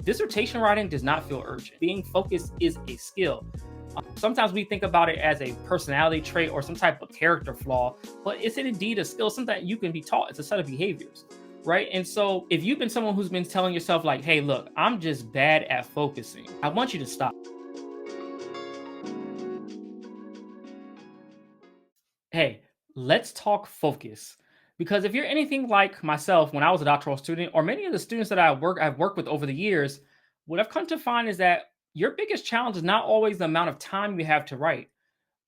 Dissertation writing does not feel urgent. Being focused is a skill. Sometimes we think about it as a personality trait or some type of character flaw, but it's indeed a skill, something that you can be taught. It's a set of behaviors, right? And so if you've been someone who's been telling yourself, like, hey, look, I'm just bad at focusing, I want you to stop. Hey, let's talk focus. Because if you're anything like myself when I was a doctoral student, or many of the students that I've worked with over the years, what I've come to find is that your biggest challenge is not always the amount of time you have to write,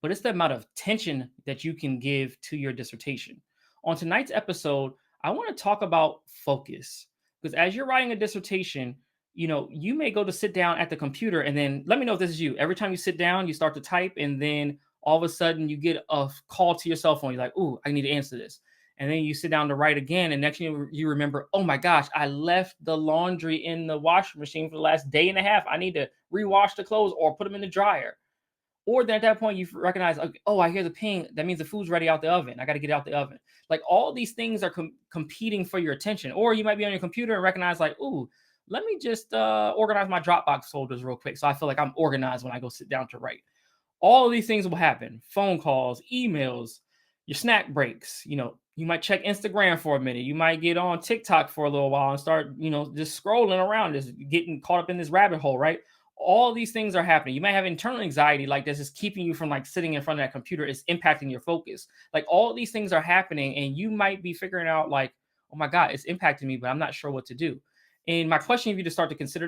but it's the amount of attention that you can give to your dissertation. On tonight's episode, I want to talk about focus. Because as you're writing a dissertation, you may go to sit down at the computer, and then let me know if this is you. Every time you sit down, you start to type, and then all of a sudden you get a call to your cell phone. You're like, "Ooh, I need to answer this." And then you sit down to write again, and next thing you remember, "Oh my gosh, I left the laundry in the washing machine for the last day and a half. I need to rewash the clothes or put them in the dryer." Or then at that point, you recognize, like, oh, I hear the ping. That means the food's ready out the oven. I got to get it out the oven. Like, all these things are competing for your attention. Or you might be on your computer and recognize, like, ooh, let me just organize my Dropbox folders real quick, so I feel like I'm organized when I go sit down to write. All of these things will happen: phone calls, emails, your snack breaks. You might check Instagram for a minute. You might get on TikTok for a little while and start, just scrolling around, just getting caught up in this rabbit hole, right? All these things are happening. You might have internal anxiety, like this is keeping you from like sitting in front of that computer. It's impacting your focus. Like, all these things are happening, and you might be figuring out, like, oh my God, it's impacting me, but I'm not sure what to do. And my question for you to start to consider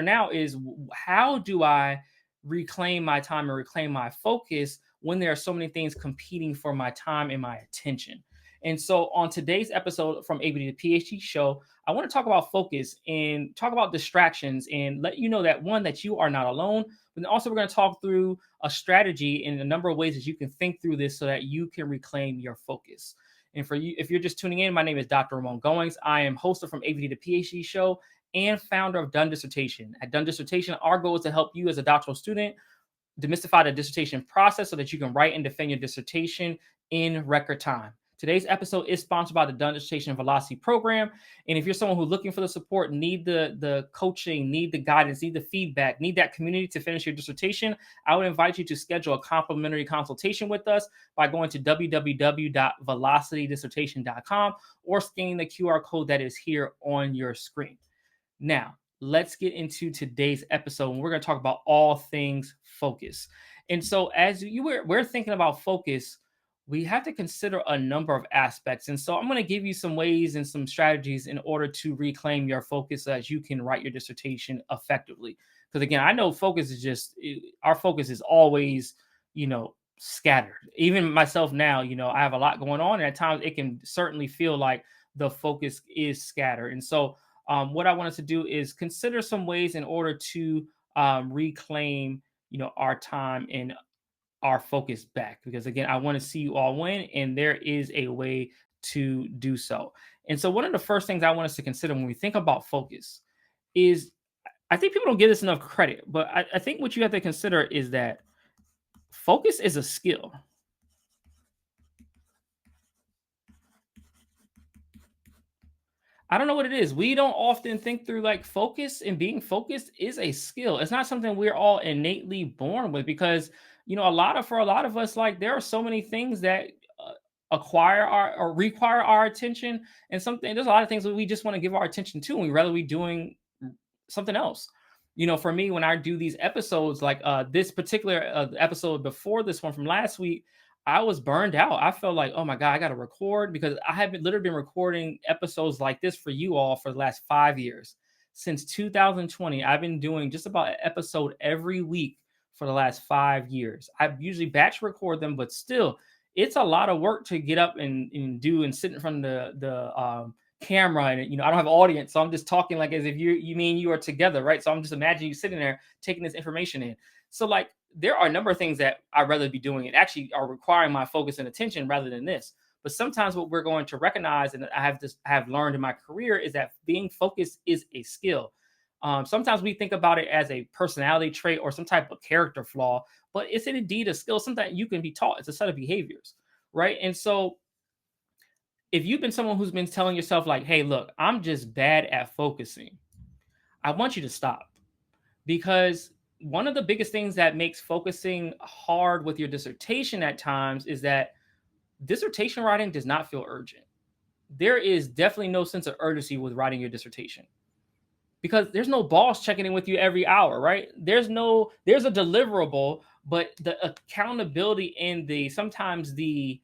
now is, how do I reclaim my time and reclaim my focus when there are so many things competing for my time and my attention? And so on today's episode from ABD to PhD show, I want to talk about focus and talk about distractions and let you know that, one, that you are not alone. But then also we're going to talk through a strategy and a number of ways that you can think through this so that you can reclaim your focus. And for you, if you're just tuning in, my name is Dr. Ramon Goings. I am host of From ABD to PhD show and founder of Done Dissertation. At Done Dissertation, our goal is to help you as a doctoral student demystify the dissertation process so that you can write and defend your dissertation in record time. Today's episode is sponsored by the Done Dissertation Velocity Program. And if you're someone who's looking for the support, need the coaching, need the guidance, need the feedback, need that community to finish your dissertation, I would invite you to schedule a complimentary consultation with us by going to www.velocitydissertation.com or scanning the QR code that is here on your screen. Now, let's get into today's episode, and we're going to talk about all things focus. And so, we're thinking about focus, we have to consider a number of aspects. And so, I'm going to give you some ways and some strategies in order to reclaim your focus so that you can write your dissertation effectively. Because again, I know focus is our focus is always, scattered. Even myself now, I have a lot going on, and at times it can certainly feel like the focus is scattered. And so, what I wanted to do is consider some ways in order to reclaim, our time and our focus back. Because again, I want to see you all win, and there is a way to do so. And so, one of the first things I want us to consider when we think about focus is, I think people don't give this enough credit, but I think what you have to consider is that focus is a skill. I don't know what it is. We don't often think through, like, focus, and being focused is a skill. It's not something we're all innately born with, because for a lot of us, like, there are so many things that acquire our or require our attention, and something there's a lot of things that we just want to give our attention to, and we rather be doing something else. For me, when I do these episodes, like this particular episode before this one from last week, I was burned out. I felt like, oh my God, I got to record, because I have literally been recording episodes like this for you all for the last 5 years. Since 2020, I've been doing just about an episode every week for the last 5 years. I usually batch record them, but still, it's a lot of work to get up and do and sit in front of the camera, and I don't have audience, so I'm just talking like as if you are together, right? So I'm just imagining you sitting there taking this information in. So, like, there are a number of things that I'd rather be doing and actually are requiring my focus and attention rather than this. But sometimes what we're going to recognize, and I have learned in my career, is that being focused is a skill. Sometimes we think about it as a personality trait or some type of character flaw, but it's indeed a skill, something that you can be taught. It's a set of behaviors, right? And so, if you've been someone who's been telling yourself, like, hey, look, I'm just bad at focusing, I want you to stop, because one of the biggest things that makes focusing hard with your dissertation at times is that dissertation writing does not feel urgent. There is definitely no sense of urgency with writing your dissertation, because there's no boss checking in with you every hour, right? There's a deliverable, but the accountability and the sometimes the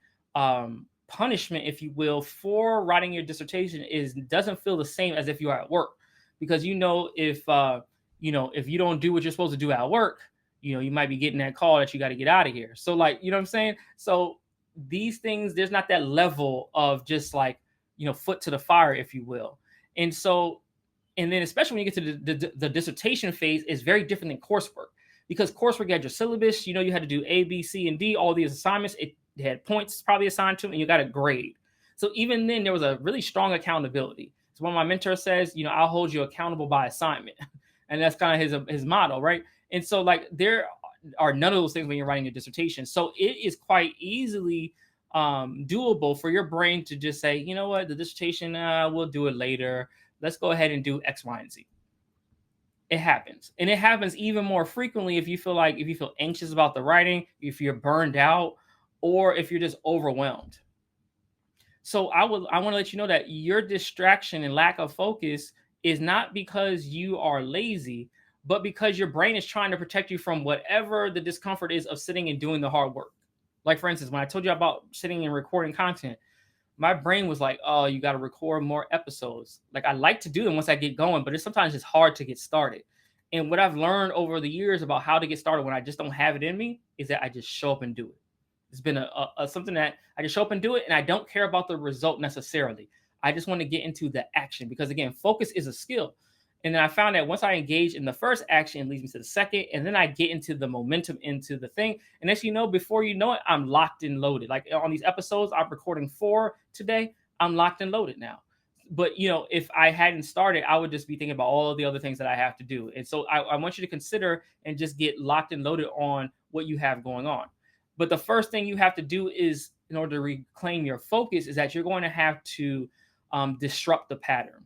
punishment, if you will, for writing your dissertation is doesn't feel the same as if you are at work, because if you don't do what you're supposed to do at work, you might be getting that call that you got to get out of here. So, like, you know what I'm saying? So these things, there's not that level of just like, foot to the fire, if you will. And so, and then especially when you get to the dissertation phase, is very different than coursework, because coursework, you had your syllabus, you had to do A, B, C, and D, all these assignments. It had points probably assigned to them, and you got a grade. So even then, there was a really strong accountability. So one of my mentors says, I'll hold you accountable by assignment. And that's kind of his motto, right? And so, like, there are none of those things when you're writing a dissertation. So it is quite easily doable for your brain to just say, you know what, the dissertation, we'll do it later. Let's go ahead and do X, Y, and Z. It happens. And it happens even more frequently if you feel anxious about the writing, if you're burned out, or if you're just overwhelmed. So I want to let you know that your distraction and lack of focus is not because you are lazy, but because your brain is trying to protect you from whatever the discomfort is of sitting and doing the hard work. Like, for instance, when I told you about sitting and recording content, my brain was like, "Oh, you got to record more episodes." Like, I like to do them once I get going, but it's sometimes it's hard to get started. And what I've learned over the years about how to get started when I just don't have it in me is that I just show up and do it. It's been something that I just show up and do it, and I don't care about the result necessarily. I just want to get into the action, because again, focus is a skill. And then I found that once I engage in the first action, it leads me to the second, and then I get into the momentum into the thing. And as you know, before you know it, I'm locked and loaded. Like on these episodes, I'm recording 4 today. I'm locked and loaded now. But if I hadn't started, I would just be thinking about all of the other things that I have to do. And so I want you to consider and just get locked and loaded on what you have going on. But the first thing you have to do is, in order to reclaim your focus, is that you're going to have to disrupt the pattern.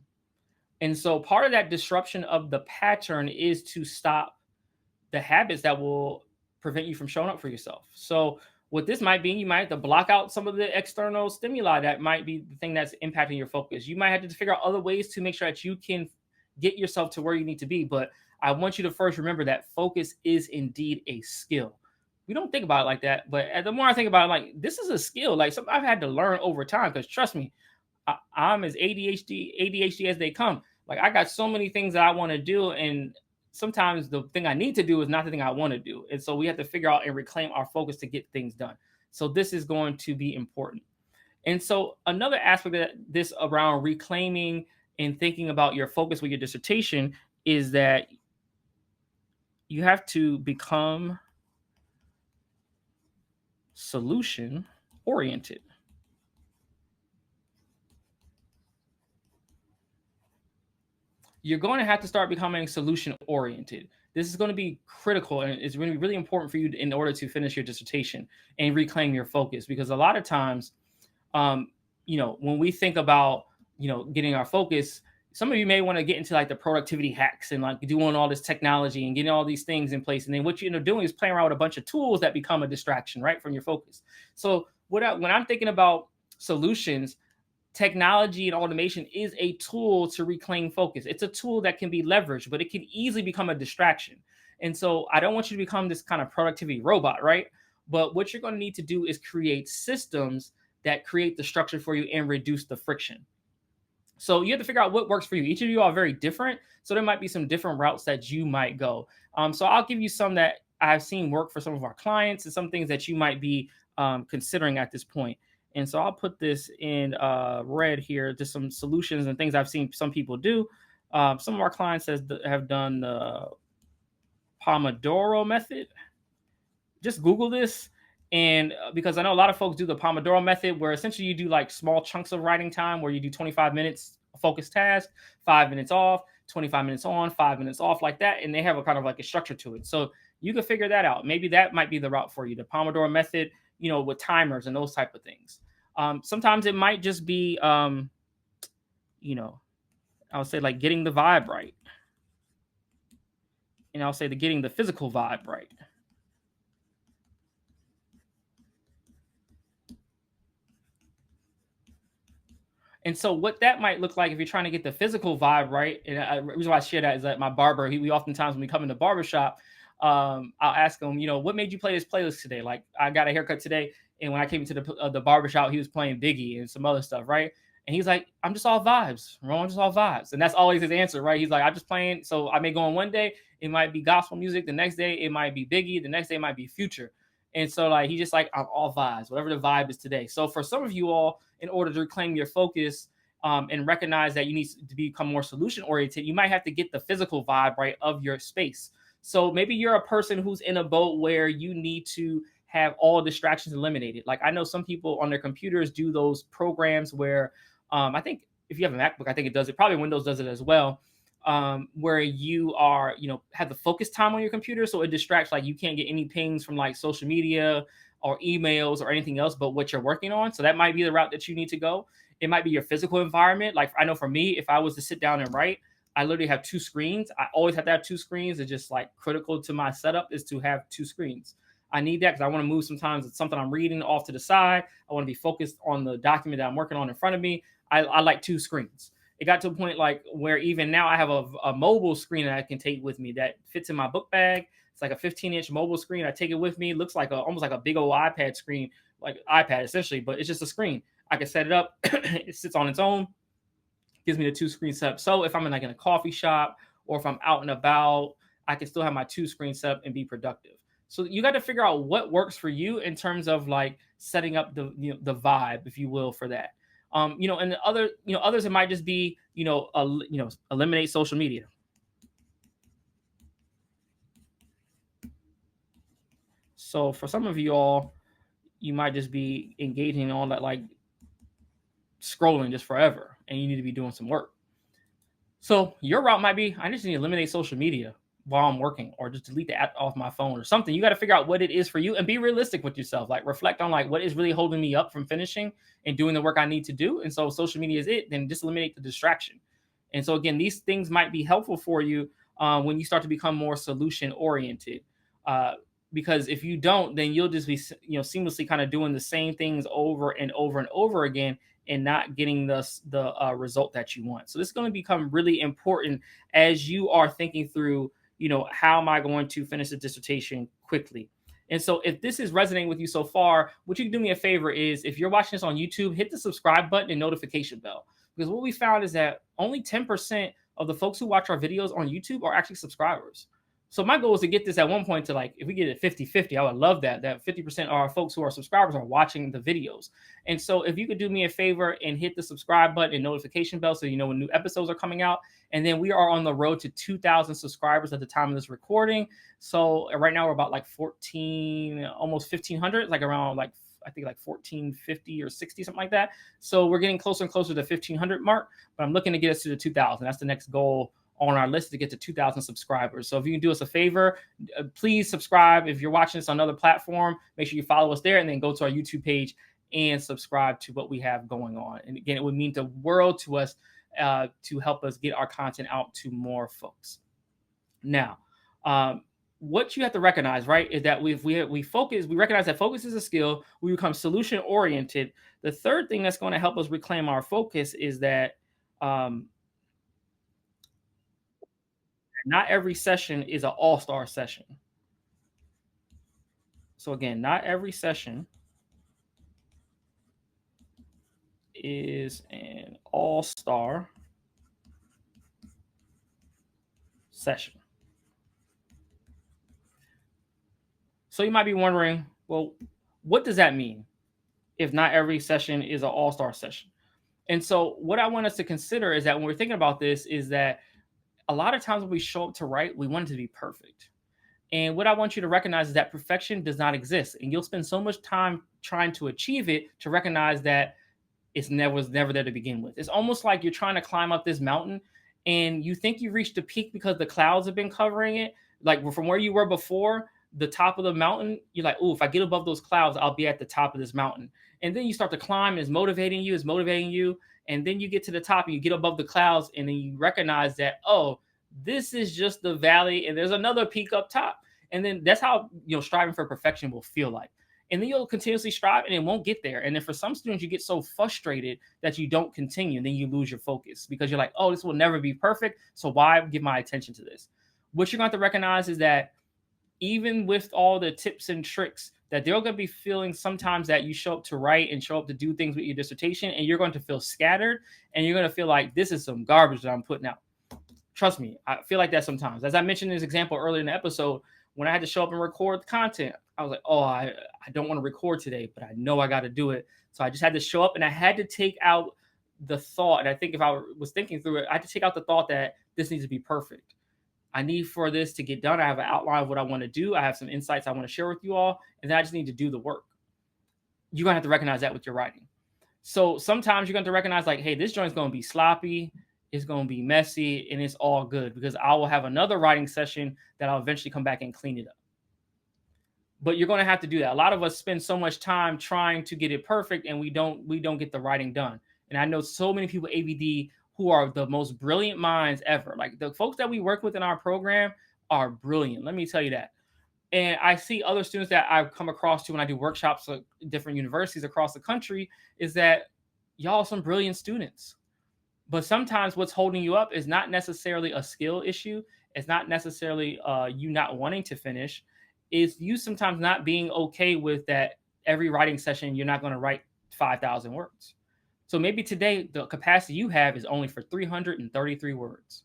And so part of that disruption of the pattern is to stop the habits that will prevent you from showing up for yourself. So what this might be, you might have to block out some of the external stimuli that might be the thing that's impacting your focus. You might have to figure out other ways to make sure that you can get yourself to where you need to be. But I want you to first remember that focus is indeed a skill. We don't think about it like that, but the more I think about it, like, this is a skill, like something I've had to learn over time. Because trust me, I'm as ADHD as they come. Like, I got so many things that I want to do, and sometimes the thing I need to do is not the thing I want to do. And so we have to figure out and reclaim our focus to get things done. So this is going to be important. And so another aspect of this around reclaiming and thinking about your focus with your dissertation is that you have to become solution oriented. You're going to have to start becoming solution oriented. This is going to be critical, and it's going to be really important for you in order to finish your dissertation and reclaim your focus. Because a lot of times, when we think about, getting our focus, some of you may want to get into like the productivity hacks and like doing all this technology and getting all these things in place. And then what you end up doing is playing around with a bunch of tools that become a distraction, right, from your focus. So when I'm thinking about solutions, technology and automation is a tool to reclaim focus. It's a tool that can be leveraged, but it can easily become a distraction. And so I don't want you to become this kind of productivity robot, right? But what you're going to need to do is create systems that create the structure for you and reduce the friction. So you have to figure out what works for you. Each of you are very different. So there might be some different routes that you might go. So I'll give you some that I've seen work for some of our clients and some things that you might be considering at this point. And so I'll put this in red here, just some solutions and things I've seen some people do. Some of our clients have done the Pomodoro method. Just Google this. And because I know a lot of folks do the Pomodoro method, where essentially you do like small chunks of writing time where you do 25 minutes focused task, 5 minutes off, 25 minutes on, 5 minutes off, like that. And they have a kind of like a structure to it. So you can figure that out. Maybe that might be the route for you, the Pomodoro method, with timers and those type of things. Sometimes it might just be, I would say, like, getting the vibe right. and I'll say the getting the physical vibe right. And so what that might look like if you're trying to get the physical vibe right, and the reason why I share that is that my barber, we oftentimes when we come in the barber shop, I'll ask him, what made you play this playlist today? Like I got a haircut today, and when I came into the barber shop, he was playing Biggie and some other stuff, right? And he's like, I'm just all vibes, bro. I'm just all vibes, and that's always his answer, right? He's like, I'm just playing. So I may go on one day, it might be gospel music, the next day it might be Biggie, the next day it might be Future. And so like he just like I'm all vibes, whatever the vibe is today. So for some of you all, in order to reclaim your focus and recognize that you need to become more solution oriented, you might have to get the physical vibe right of your space. So maybe you're a person who's in a boat where you need to have all distractions eliminated. Like I know some people on their computers do those programs where I think if you have a MacBook, I think it does it. Probably Windows does it as well. Where you are, have the focus time on your computer, so it distracts. Like you can't get any pings from like social media or emails or anything else, but what you're working on. So that might be the route that you need to go. It might be your physical environment. Like I know for me, if I was to sit down and write, I literally have two screens. I always have to have two screens. It's just like critical to my setup is to have two screens. I need that because I want to move sometimes. It's something I'm reading off to the side. I want to be focused on the document that I'm working on in front of me. I like two screens. It got to a point like where even now I have a mobile screen that I can take with me that fits in my book bag. It's like a 15-inch mobile screen. I take it with me. It looks like almost like a big old iPad screen, like iPad essentially, but it's just a screen. I can set it up. It sits on its own. Gives me the two screen setup. So if I'm in a coffee shop or if I'm out and about, I can still have my two screen setup and be productive. So you got to figure out what works for you in terms of like setting up the vibe, if you will, for that. And the other, others it might just be, eliminate social media. So for some of you all, you might just be engaging in all that like scrolling just forever, and you need to be doing some work. So your route might be, I just need to eliminate social media while I'm working, or just delete the app off my phone or something. You got to figure out what it is for you and be realistic with yourself. Like reflect on like what is really holding me up from finishing and doing the work I need to do. And so social media is it, then just eliminate the distraction. And so again, these things might be helpful for you when you start to become more solution oriented. Because if you don't, then you'll just be seamlessly kind of doing the same things over and over and over again and not getting the result that you want. So this is going to become really important as you are thinking through, how am I going to finish the dissertation quickly? And so if this is resonating with you so far, what you can do me a favor is if you're watching this on YouTube, hit the subscribe button and notification bell. Because what we found is that only 10% of the folks who watch our videos on YouTube are actually subscribers. So my goal is to get this at one point to like, if we get it 50-50, I would love that 50% of our folks who are subscribers are watching the videos. And so if you could do me a favor and hit the subscribe button and notification bell so you know when new episodes are coming out. And then we are on the road to 2,000 subscribers at the time of this recording. So right now we're about like 14, almost 1,500, like around like I think like 1450 or 60, something like that. So we're getting closer and closer to the 1,500 mark, but I'm looking to get us to the 2,000. That's the next goal on our list to get to 2,000 subscribers. So if you can do us a favor, please subscribe. If you're watching this on another platform, make sure you follow us there and then go to our YouTube page and subscribe to what we have going on. And again, it would mean the world to us to help us get our content out to more folks. Now, what you have to recognize, right, is that we focus, we recognize that focus is a skill. We become solution oriented. The third thing that's going to help us reclaim our focus is that not every session is an all-star session. So again, not every session is an all-star session. So you might be wondering, well, what does that mean if not every session is an all-star session? And so what I want us to consider is that when we're thinking about this is that a lot of times when we show up to write, we want it to be perfect. And what I want you to recognize is that perfection does not exist. And you'll spend so much time trying to achieve it to recognize that was never there to begin with. It's almost like you're trying to climb up this mountain and you think you reached the peak because the clouds have been covering it. Like from where you were before, the top of the mountain, you're like, oh, if I get above those clouds, I'll be at the top of this mountain. And then you start to climb, it's motivating you. And then you get to the top and you get above the clouds, and then you recognize that, oh, This is just the valley, and there's another peak up top. And then that's how striving for perfection will feel like. And then you'll continuously strive and it won't get there. And then for some students, you get so frustrated that you don't continue, and then you lose your focus because you're like, oh, this will never be perfect. So why give my attention to this? What you're going to have to recognize is that even with all the tips and tricks, that they're going to be feeling sometimes that you show up to write and show up to do things with your dissertation, and you're going to feel scattered, and you're going to feel like this is some garbage that I'm putting out. Trust me, I feel like that sometimes. As I mentioned in this example earlier in the episode, when I had to show up and record the content, I was like, oh, I don't want to record today, but I know I got to do it. So I just had to show up, and I had to take out the thought. And I think if I was thinking through it, I had to take out the thought that this needs to be perfect. I need for this to get done. I have an outline of what I want to do. I have some insights I want to share with you all, and then I just need to do the work. You're going to have to recognize that with your writing. So sometimes you're going to recognize like, hey, this joint's going to be sloppy. It's going to be messy, and it's all good because I will have another writing session that I'll eventually come back and clean it up. But you're going to have to do that. A lot of us spend so much time trying to get it perfect, and we don't get the writing done. And I know so many people ABD who are the most brilliant minds ever. Like the folks that we work with in our program are brilliant. Let me tell you that. And I see other students that I've come across to when I do workshops at different universities across the country is that y'all are some brilliant students. But sometimes what's holding you up is not necessarily a skill issue. It's not necessarily you not wanting to finish. It's you sometimes not being okay with that every writing session, you're not going to write 5,000 words. So maybe today the capacity you have is only for 333 words.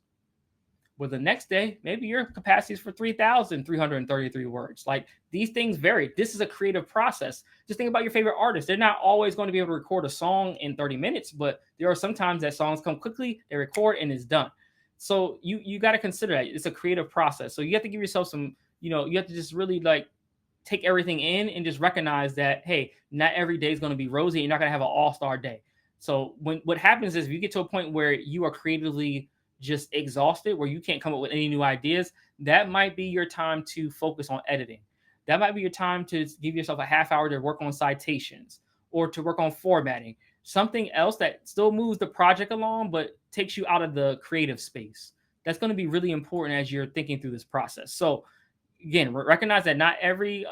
Well, the next day, maybe your capacity is for 3,333 words. Like these things vary. This is a creative process. Just think about your favorite artists. They're not always going to be able to record a song in 30 minutes, but there are sometimes that songs come quickly, they record, and it's done. So you got to consider that. It's a creative process. So you have to give yourself some, you have to just really like take everything in and just recognize that, hey, not every day is going to be rosy. You're not going to have an all-star day. So what happens is if you get to a point where you are creatively just exhausted, where you can't come up with any new ideas, that might be your time to focus on editing. That might be your time to give yourself a half hour to work on citations or to work on formatting. Something else that still moves the project along, but takes you out of the creative space. That's going to be really important as you're thinking through this process. So again, recognize that not every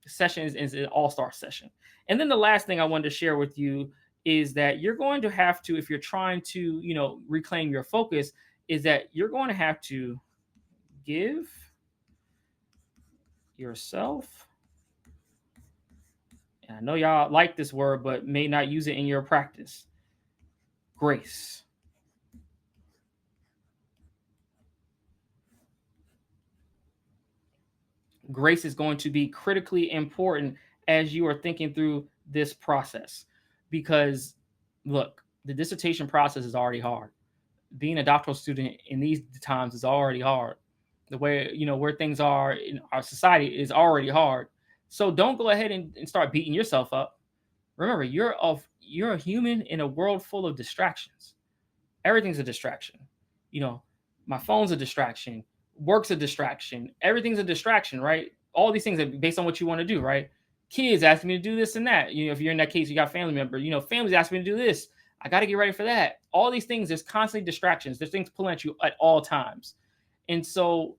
session is an all-star session. And then the last thing I wanted to share with you is that you're going to have to, if you're trying to, reclaim your focus, is that you're going to have to give yourself, and I know y'all like this word, but may not use it in your practice, grace. Grace is going to be critically important as you are thinking through this process. Because look, the dissertation process is already hard. Being a doctoral student in these times is already hard. The way, where things are in our society is already hard. So don't go ahead and start beating yourself up. Remember, you're a human in a world full of distractions. Everything's a distraction. My phone's a distraction, work's a distraction, everything's a distraction, right? All these things are based on what you want to do, right? Kids asking me to do this and that. If you're in that case, you got family member, families asking me to do this. I got to get ready for that. All these things, there's constantly distractions. There's things pulling at you at all times. And so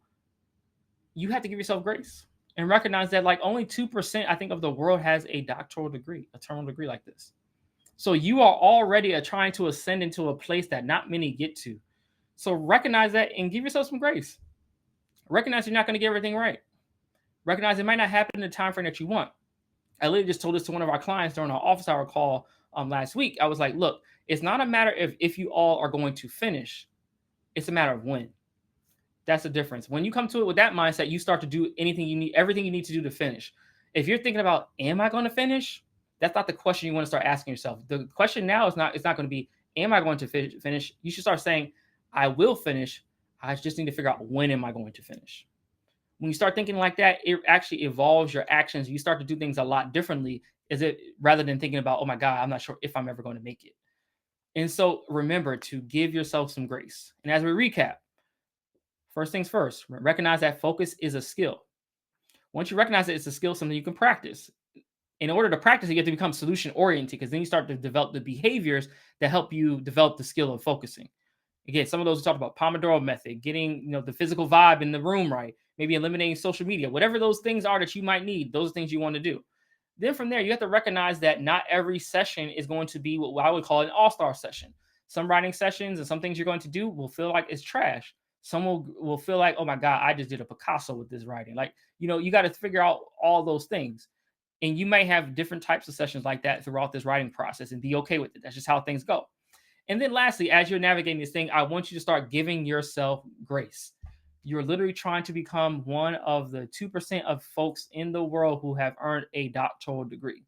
you have to give yourself grace and recognize that like only 2%, I think, of the world has a doctoral degree, a terminal degree like this. So you are already trying to ascend into a place that not many get to. So recognize that and give yourself some grace. Recognize you're not going to get everything right. Recognize it might not happen in the time frame that you want. I literally just told this to one of our clients during our office hour call last week. I was like, look, it's not a matter of if you all are going to finish. It's a matter of when. That's the difference. When you come to it with that mindset, you start to do everything you need to do to finish. If you're thinking about, am I going to finish? That's not the question you want to start asking yourself. The question now is not, it's not going to be, am I going to finish? You should start saying, I will finish. I just need to figure out when am I going to finish. When you start thinking like that, it actually evolves your actions. You start to do things a lot differently rather than thinking about, oh my God, I'm not sure if I'm ever going to make it. And so remember to give yourself some grace. And as we recap, first things first, recognize that focus is a skill. Once you recognize that it's a skill, something you can practice. In order to practice it, you have to become solution oriented, because then you start to develop the behaviors that help you develop the skill of focusing. Again, some of those we talked about Pomodoro method, getting the physical vibe in the room right, maybe eliminating social media, whatever those things are that you might need, those things you want to do. Then from there, you have to recognize that not every session is going to be what I would call an all-star session. Some writing sessions and some things you're going to do will feel like it's trash. Some will feel like, oh my God, I just did a Picasso with this writing. Like, you got to figure out all those things. And you may have different types of sessions like that throughout this writing process and be okay with it. That's just how things go. And then lastly, as you're navigating this thing, I want you to start giving yourself grace. You're literally trying to become one of the 2% of folks in the world who have earned a doctoral degree.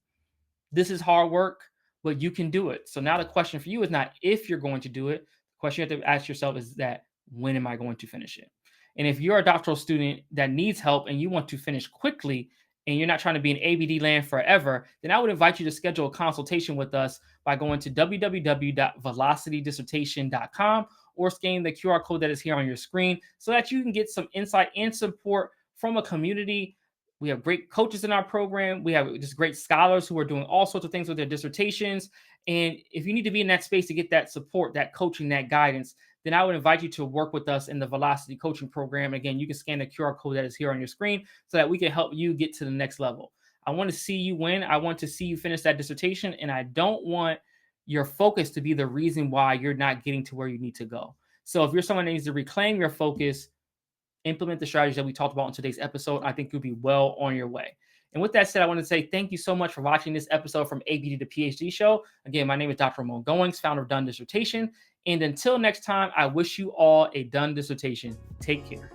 This is hard work, but you can do it. So now the question for you is not if you're going to do it. The question you have to ask yourself is that when am I going to finish it? And if you're a doctoral student that needs help and you want to finish quickly and you're not trying to be in ABD land forever, then I would invite you to schedule a consultation with us by going to www.velocitydissertation.com or scanning the QR code that is here on your screen so that you can get some insight and support from a community. We have great coaches in our program. We have just great scholars who are doing all sorts of things with their dissertations. And if you need to be in that space to get that support, that coaching, that guidance, then I would invite you to work with us in the Velocity Coaching Program. Again, you can scan the QR code that is here on your screen so that we can help you get to the next level. I want to see you win. I want to see you finish that dissertation. And I don't want your focus to be the reason why you're not getting to where you need to go. So if you're someone that needs to reclaim your focus, implement the strategies that we talked about in today's episode, I think you'll be well on your way. And with that said, I want to say thank you so much for watching this episode from ABD to PhD Show. Again, my name is Dr. Ramon Goings, founder of Done Dissertation. And until next time, I wish you all a done dissertation. Take care.